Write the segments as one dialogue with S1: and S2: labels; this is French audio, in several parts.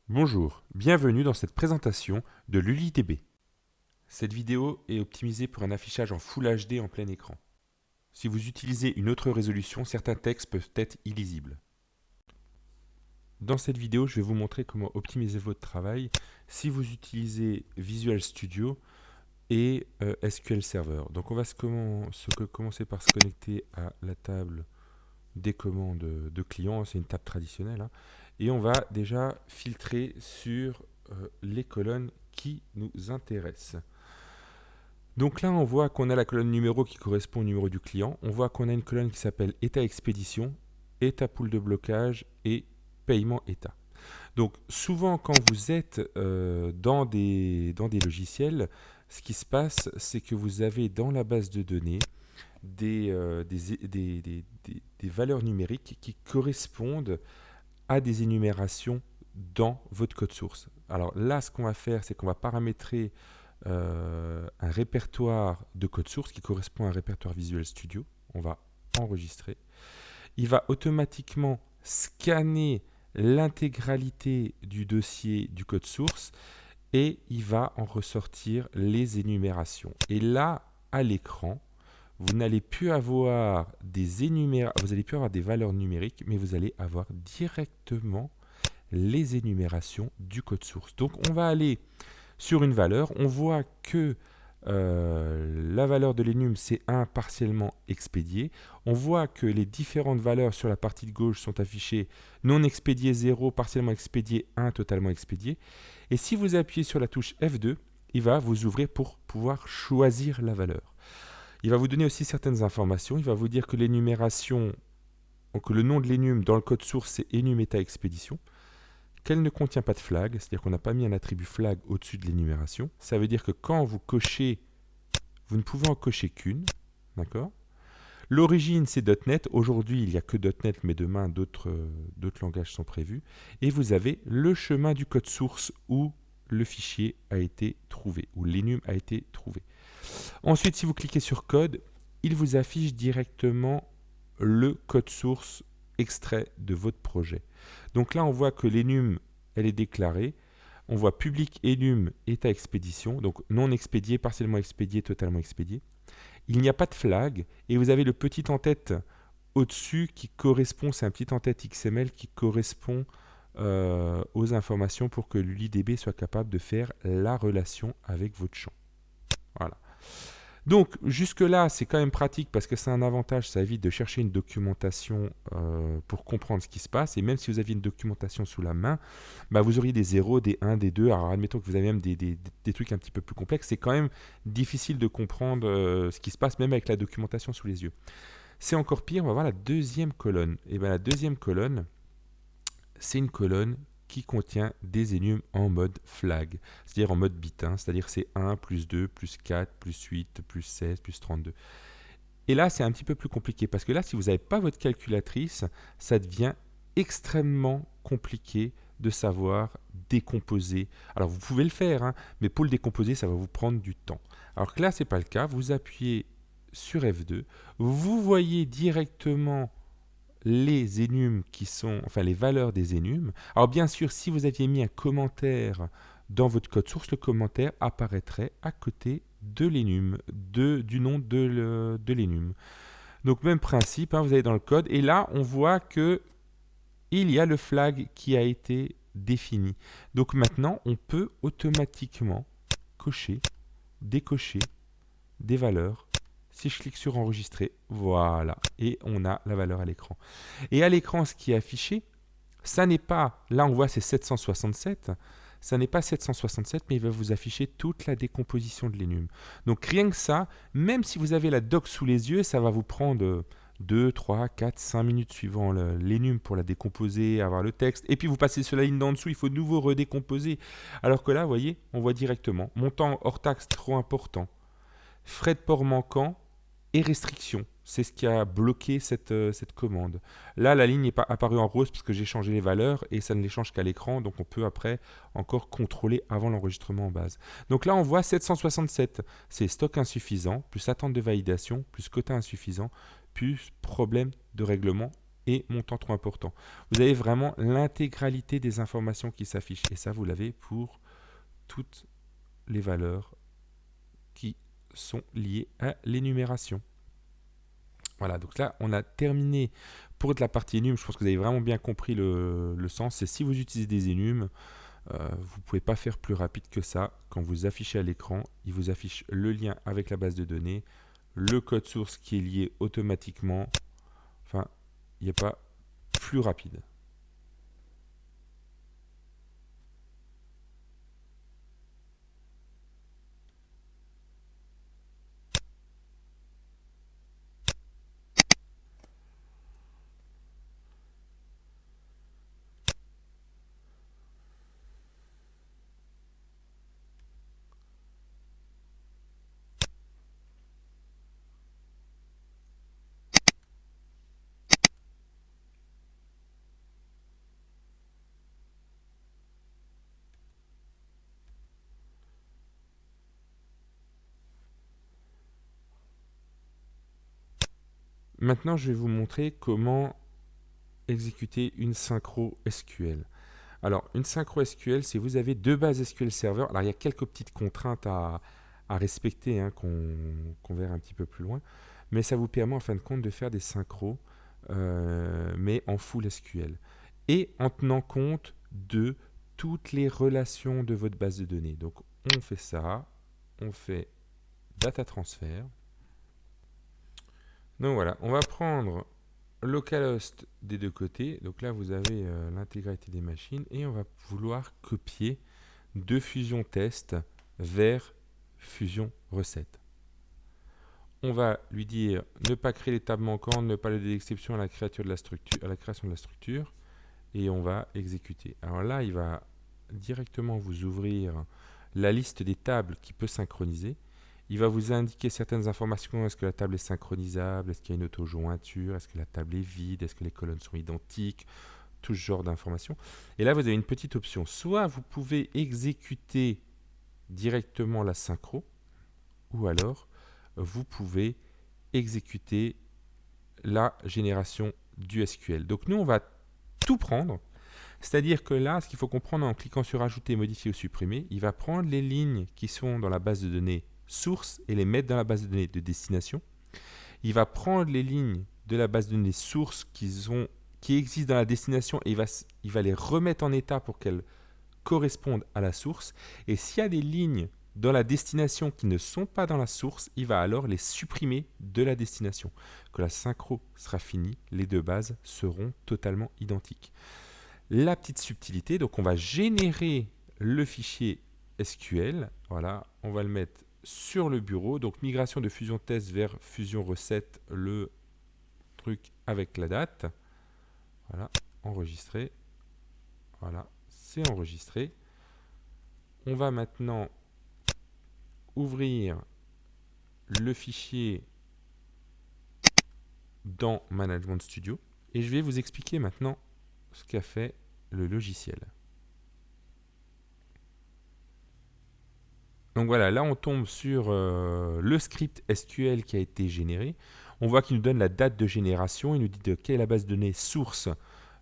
S1: Bonjour, bienvenue dans cette présentation de LuliDB. Cette vidéo est optimisée pour un affichage en Full HD en plein écran. Si vous utilisez une autre résolution, certains textes peuvent être illisibles. Dans cette vidéo, je vais vous montrer comment optimiser votre travail si vous utilisez Visual Studio et SQL Server. Donc on va commencer par se connecter à la table des commandes de clients, c'est une table traditionnelle, hein. Et on va déjà filtrer sur les colonnes qui nous intéressent. Donc là, on voit qu'on a la colonne numéro qui correspond au numéro du client. On voit qu'on a une colonne qui s'appelle état expédition, état pool de blocage et paiement état. Donc souvent, quand vous êtes dans des logiciels, ce qui se passe, c'est que vous avez dans la base de données des valeurs numériques qui correspondent à des énumérations dans votre code source. Alors là, ce qu'on va faire, c'est qu'on va paramétrer un répertoire de code source qui correspond à un répertoire Visual Studio. On va enregistrer. Il va automatiquement scanner l'intégralité du dossier du code source et il va en ressortir les énumérations. Et là, à l'écran, vous n'allez plus avoir vous allez plus avoir des valeurs numériques, mais vous allez avoir directement les énumérations du code source. Donc on va aller sur une valeur, on voit que la valeur de l'énum c'est 1 partiellement expédié. On voit que les différentes valeurs sur la partie de gauche sont affichées non expédié 0, partiellement expédié 1, totalement expédié. Et si vous appuyez sur la touche F2, il va vous ouvrir pour pouvoir choisir la valeur. Il va vous donner aussi certaines informations. Il va vous dire que l'énumération, donc le nom de l'énum dans le code source, c'est enum état expédition, qu'elle ne contient pas de flag, c'est-à-dire qu'on n'a pas mis un attribut flag au-dessus de l'énumération. Ça veut dire que quand vous cochez, vous ne pouvez en cocher qu'une, d'accord ? L'origine, c'est .NET. Aujourd'hui, il n'y a que .NET, mais demain, d'autres langages sont prévus. Et vous avez le chemin du code source où le fichier a été trouvé, où l'enum a été trouvé. Ensuite, si vous cliquez sur code, il vous affiche directement le code source extrait de votre projet. Donc là, on voit que l'enum, elle est déclarée. On voit public enum état expédition, donc non expédié, partiellement expédié, totalement expédié. Il n'y a pas de flag et vous avez le petit en-tête au-dessus qui correspond, c'est un petit en-tête XML qui correspond aux informations pour que l'UIDB soit capable de faire la relation avec votre champ. Voilà. Donc jusque-là, c'est quand même pratique parce que c'est un avantage, ça évite de chercher une documentation pour comprendre ce qui se passe. Et même si vous aviez une documentation sous la main, bah, vous auriez des 0, des 1, des 2. Alors admettons que vous avez même des trucs un petit peu plus complexes. C'est quand même difficile de comprendre ce qui se passe, même avec la documentation sous les yeux. C'est encore pire, on va voir la deuxième colonne. Et bien la deuxième colonne, c'est une colonne qui contient des enums en mode flag, c'est-à-dire en mode bit, hein, c'est-à-dire c'est 1, plus 2, plus 4, plus 8, plus 16, plus 32. Et là, c'est un petit peu plus compliqué, parce que là, si vous n'avez pas votre calculatrice, ça devient extrêmement compliqué de savoir décomposer. Alors, vous pouvez le faire, hein, mais pour le décomposer, ça va vous prendre du temps. Alors que là, ce n'est pas le cas. Vous appuyez sur F2, vous voyez directement les enums qui sont, enfin les valeurs des enums. Alors bien sûr, si vous aviez mis un commentaire dans votre code source, le commentaire apparaîtrait à côté de l'enum, du nom de l'enum. Donc même principe, hein, vous allez dans le code et là on voit que il y a le flag qui a été défini. Donc maintenant on peut automatiquement cocher, décocher des valeurs. Si je clique sur enregistrer, voilà, et on a la valeur à l'écran. Et à l'écran, ce qui est affiché, ça n'est pas, là on voit c'est 767, ça n'est pas 767, mais il va vous afficher toute la décomposition de l'enum. Donc rien que ça, même si vous avez la doc sous les yeux, ça va vous prendre 2, 3, 4, 5 minutes suivant l'enum pour la décomposer, avoir le texte. Et puis vous passez sur la ligne d'en dessous, il faut de nouveau redécomposer. Alors que là, vous voyez, on voit directement, montant hors taxe trop important, frais de port manquant, et restrictions. C'est ce qui a bloqué cette commande. Là, la ligne n'est pas apparue en rose parce que j'ai changé les valeurs et ça ne les change qu'à l'écran. Donc, on peut après encore contrôler avant l'enregistrement en base. Donc là, on voit 767. C'est stock insuffisant, plus attente de validation, plus quota insuffisant, plus problème de règlement et montant trop important. Vous avez vraiment l'intégralité des informations qui s'affichent. Et ça, vous l'avez pour toutes les valeurs qui sont liées à l'énumération. Voilà, donc là, on a terminé pour de la partie enum. Je pense que vous avez vraiment bien compris le sens. C'est si vous utilisez des enums, vous ne pouvez pas faire plus rapide que ça. Quand vous affichez à l'écran, il vous affiche le lien avec la base de données, le code source qui est lié automatiquement. Enfin, il n'y a pas plus rapide. Maintenant, je vais vous montrer comment exécuter une synchro SQL. Alors, une synchro SQL, c'est vous avez deux bases SQL Server. Alors, il y a quelques petites contraintes à respecter, hein, qu'on verra un petit peu plus loin. Mais ça vous permet, en fin de compte, de faire des synchros, mais en full SQL. Et en tenant compte de toutes les relations de votre base de données. Donc, on fait ça. On fait data transfer. Donc, voilà. On va prendre localhost des deux côtés. Donc là, vous avez l'intégralité des machines et on va vouloir copier de fusion test vers fusion recette. On va lui dire ne pas créer les tables manquantes, ne pas donner d'exception à la création de la structure et on va exécuter. Alors là, il va directement vous ouvrir la liste des tables qui peut synchroniser. Il va vous indiquer certaines informations. Est-ce que la table est synchronisable? Est-ce qu'il y a une auto-jointure? Est-ce que la table est vide? Est-ce que les colonnes sont identiques? Tout ce genre d'informations. Et là, vous avez une petite option. Soit vous pouvez exécuter directement la synchro, ou alors vous pouvez exécuter la génération du SQL. Donc nous, on va tout prendre. C'est-à-dire que là, ce qu'il faut comprendre en cliquant sur Ajouter, Modifier ou Supprimer, il va prendre les lignes qui sont dans la base de données source et les mettre dans la base de données de destination. Il va prendre les lignes de la base de données source qui existent dans la destination et il va les remettre en état pour qu'elles correspondent à la source. Et s'il y a des lignes dans la destination qui ne sont pas dans la source, il va alors les supprimer de la destination. Quand la synchro sera finie, les deux bases seront totalement identiques. La petite subtilité, donc on va générer le fichier SQL. Voilà, on va le mettre sur le bureau. Donc migration de fusion test vers fusion recette, le truc avec la date. Voilà, enregistré. Voilà, c'est enregistré. On va maintenant ouvrir le fichier dans Management Studio et je vais vous expliquer maintenant ce qu'a fait le logiciel. Donc voilà, là on tombe sur le script SQL qui a été généré. On voit qu'il nous donne la date de génération, il nous dit de quelle est la base de données source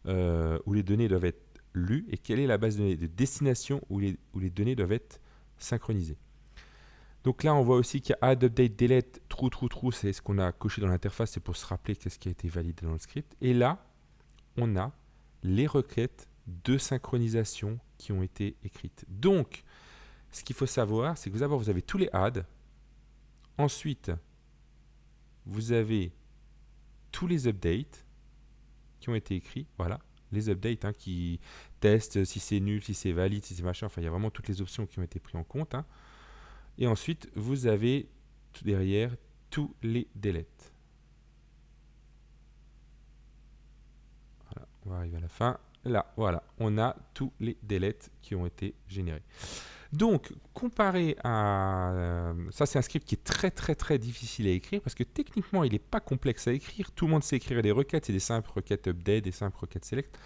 S1: où les données doivent être lues et quelle est la base de données de destination où les données doivent être synchronisées. Donc là, on voit aussi qu'il y a add, update, delete, true, c'est ce qu'on a coché dans l'interface, c'est pour se rappeler qu'est-ce qui a été validé dans le script. Et là, on a les requêtes de synchronisation qui ont été écrites. Donc, ce qu'il faut savoir, c'est que d'abord, vous avez tous les add. Ensuite, vous avez tous les updates qui ont été écrits. Voilà, les updates qui testent si c'est nul, si c'est valide, si c'est machin. Enfin, il y a vraiment toutes les options qui ont été prises en compte. Et ensuite, vous avez derrière tous les deletes. Voilà, on va arriver à la fin. Là, voilà, on a tous les deletes qui ont été générés. Donc, comparé à... ça, c'est un script qui est très difficile à écrire parce que techniquement, il n'est pas complexe à écrire. Tout le monde sait écrire des requêtes. C'est des simples requêtes update, des simples requêtes select.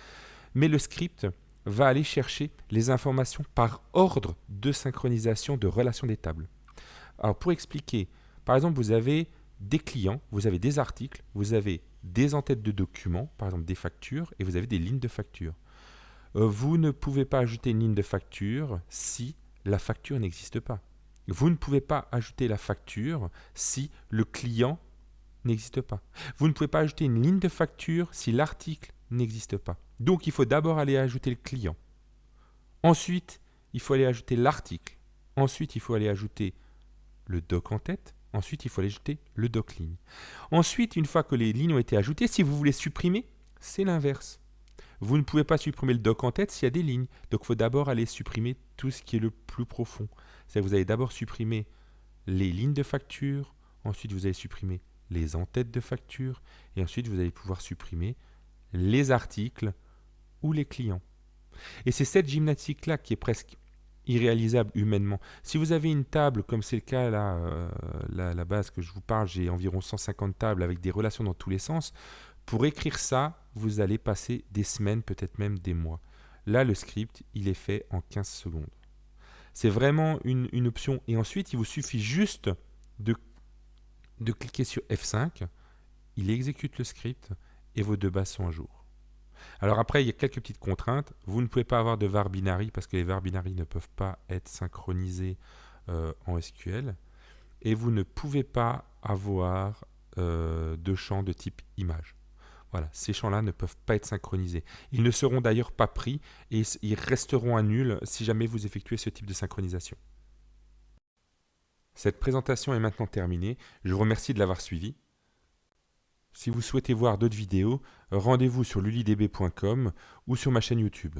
S1: Mais le script va aller chercher les informations par ordre de synchronisation de relation des tables. Alors, pour expliquer, par exemple, vous avez des clients, vous avez des articles, vous avez des entêtes de documents, par exemple des factures, et vous avez des lignes de facture. Vous ne pouvez pas ajouter une ligne de facture si la facture n'existe pas. Vous ne pouvez pas ajouter la facture si le client n'existe pas. Vous ne pouvez pas ajouter une ligne de facture si l'article n'existe pas. Donc il faut d'abord aller ajouter le client. Ensuite, il faut aller ajouter l'article. Ensuite, il faut aller ajouter le doc en tête. Ensuite, il faut aller ajouter le doc ligne. Ensuite, une fois que les lignes ont été ajoutées, si vous voulez supprimer, c'est l'inverse. Vous ne pouvez pas supprimer le doc en tête s'il y a des lignes. Donc, il faut d'abord aller supprimer tout ce qui est le plus profond. C'est-à-dire que vous allez d'abord supprimer les lignes de facture. Ensuite, vous allez supprimer les entêtes de facture. Et ensuite, vous allez pouvoir supprimer les articles ou les clients. Et c'est cette gymnastique-là qui est presque irréalisable humainement. Si vous avez une table, comme c'est le cas là, la base que je vous parle, j'ai environ 150 tables avec des relations dans tous les sens, pour écrire ça, vous allez passer des semaines, peut-être même des mois. Là, le script, il est fait en 15 secondes. C'est vraiment une option. Et ensuite, il vous suffit juste de cliquer sur F5, il exécute le script et vos deux bases sont à jour. Alors après, il y a quelques petites contraintes. Vous ne pouvez pas avoir de var binary parce que les var binary ne peuvent pas être synchronisés en SQL. Et vous ne pouvez pas avoir de champs de type image. Voilà, ces champs-là ne peuvent pas être synchronisés. Ils ne seront d'ailleurs pas pris et ils resteront à nul si jamais vous effectuez ce type de synchronisation. Cette présentation est maintenant terminée. Je vous remercie de l'avoir suivie. Si vous souhaitez voir d'autres vidéos, rendez-vous sur lulidb.com ou sur ma chaîne YouTube.